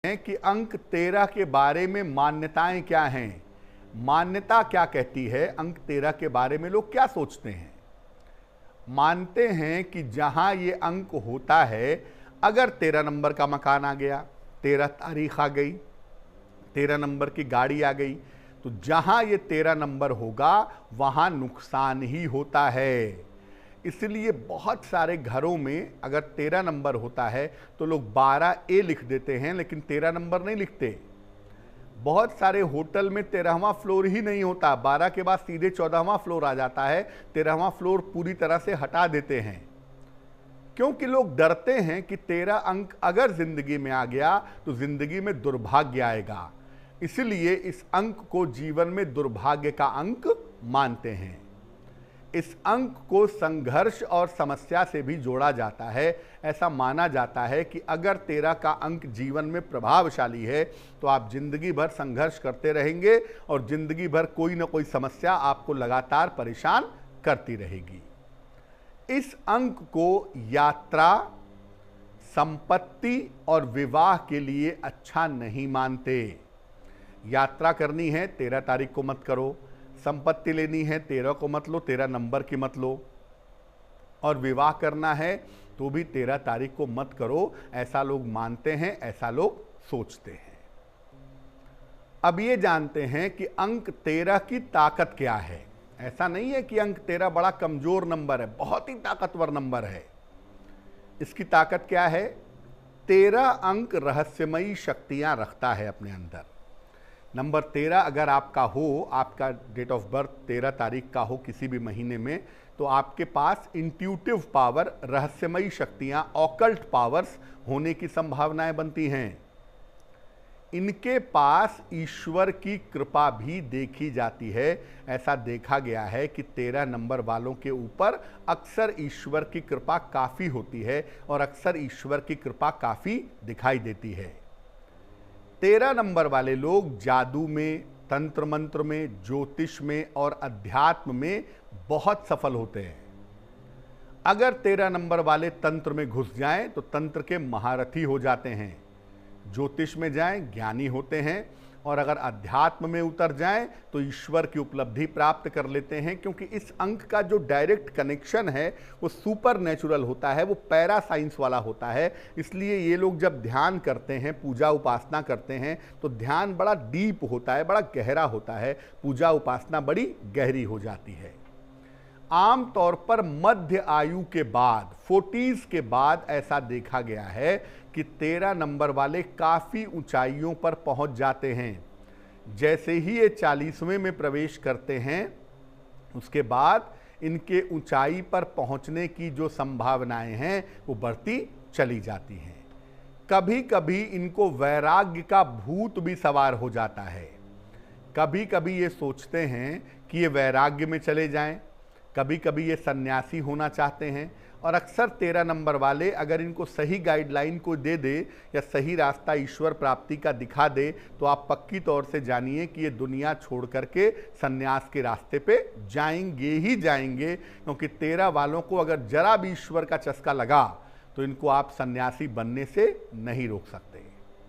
हैं कि अंक 13 के बारे में मान्यताएं क्या हैं। मान्यता क्या कहती है, अंक 13 के बारे में लोग क्या सोचते हैं। मानते हैं कि जहां ये अंक होता है, अगर 13 नंबर का मकान आ गया, 13 तारीख आ गई, 13 नंबर की गाड़ी आ गई, तो जहां ये 13 नंबर होगा वहां नुकसान ही होता है। इसलिए बहुत सारे घरों में अगर 13 नंबर होता है तो लोग 12A लिख देते हैं, लेकिन 13 नंबर नहीं लिखते। बहुत सारे होटल में 13वां फ्लोर ही नहीं होता, 12 के बाद सीधे 14वां फ्लोर आ जाता है, 13वां फ्लोर पूरी तरह से हटा देते हैं, क्योंकि लोग डरते हैं कि 13 अंक अगर जिंदगी में आ गया तो जिंदगी में दुर्भाग्य आएगा। इसलिए इस अंक को जीवन में दुर्भाग्य का अंक मानते हैं। इस अंक को संघर्ष और समस्या से भी जोड़ा जाता है। ऐसा माना जाता है कि अगर 13 का अंक जीवन में प्रभावशाली है तो आप जिंदगी भर संघर्ष करते रहेंगे और जिंदगी भर कोई ना कोई समस्या आपको लगातार परेशान करती रहेगी। इस अंक को यात्रा, संपत्ति और विवाह के लिए अच्छा नहीं मानते। यात्रा करनी है 13 तारीख को मत करो, संपत्ति लेनी है 13 को मत लो, 13 नंबर की मत लो, और विवाह करना है तो भी 13 तारीख को मत करो। ऐसा लोग मानते हैं, ऐसा लोग सोचते हैं। अब ये जानते हैं कि अंक 13 की ताकत क्या है। ऐसा नहीं है कि अंक 13 बड़ा कमजोर नंबर है, बहुत ही ताकतवर नंबर है। इसकी ताकत क्या है? 13 अंक रहस्यमयी शक्तियां रखता है अपने अंदर। नंबर 13 अगर आपका हो, आपका डेट ऑफ बर्थ 13 तारीख का हो किसी भी महीने में, तो आपके पास इंट्यूटिव पावर, रहस्यमयी शक्तियां, ऑकल्ट पावर्स होने की संभावनाएं बनती हैं। इनके पास ईश्वर की कृपा भी देखी जाती है। ऐसा देखा गया है कि 13 नंबर वालों के ऊपर अक्सर ईश्वर की कृपा काफ़ी होती है और अक्सर ईश्वर की कृपा काफ़ी दिखाई देती है। 13 नंबर वाले लोग जादू में, तंत्र मंत्र में, ज्योतिष में और अध्यात्म में बहुत सफल होते हैं। अगर 13 नंबर वाले तंत्र में घुस जाएं तो तंत्र के महारथी हो जाते हैं, ज्योतिष में जाएं ज्ञानी होते हैं, और अगर अध्यात्म में उतर जाएं तो ईश्वर की उपलब्धि प्राप्त कर लेते हैं, क्योंकि इस अंक का जो डायरेक्ट कनेक्शन है वो सुपर नेचुरल होता है, वो पैरा साइंस वाला होता है। इसलिए ये लोग जब ध्यान करते हैं, पूजा उपासना करते हैं, तो ध्यान बड़ा डीप होता है, बड़ा गहरा होता है, पूजा उपासना बड़ी गहरी हो जाती है। आम तौर पर मध्य आयु के बाद, 40s के बाद ऐसा देखा गया है कि 13 नंबर वाले काफ़ी ऊंचाइयों पर पहुंच जाते हैं। जैसे ही ये 40वें में प्रवेश करते हैं, उसके बाद इनके ऊंचाई पर पहुंचने की जो संभावनाएं हैं वो बढ़ती चली जाती हैं। कभी कभी इनको वैराग्य का भूत भी सवार हो जाता है। कभी कभी ये सोचते हैं कि ये वैराग्य में चले जाएं, कभी कभी ये सन्यासी होना चाहते हैं, और अक्सर 13 नंबर वाले अगर इनको सही गाइडलाइन को दे दे या सही रास्ता ईश्वर प्राप्ति का दिखा दे तो आप पक्की तौर से जानिए कि ये दुनिया छोड़ करके सन्यास के रास्ते पे जाएंगे ही जाएंगे, क्योंकि 13 वालों को अगर जरा भी ईश्वर का चस्का लगा तो इनको आप सन्यासी बनने से नहीं रोक सकते।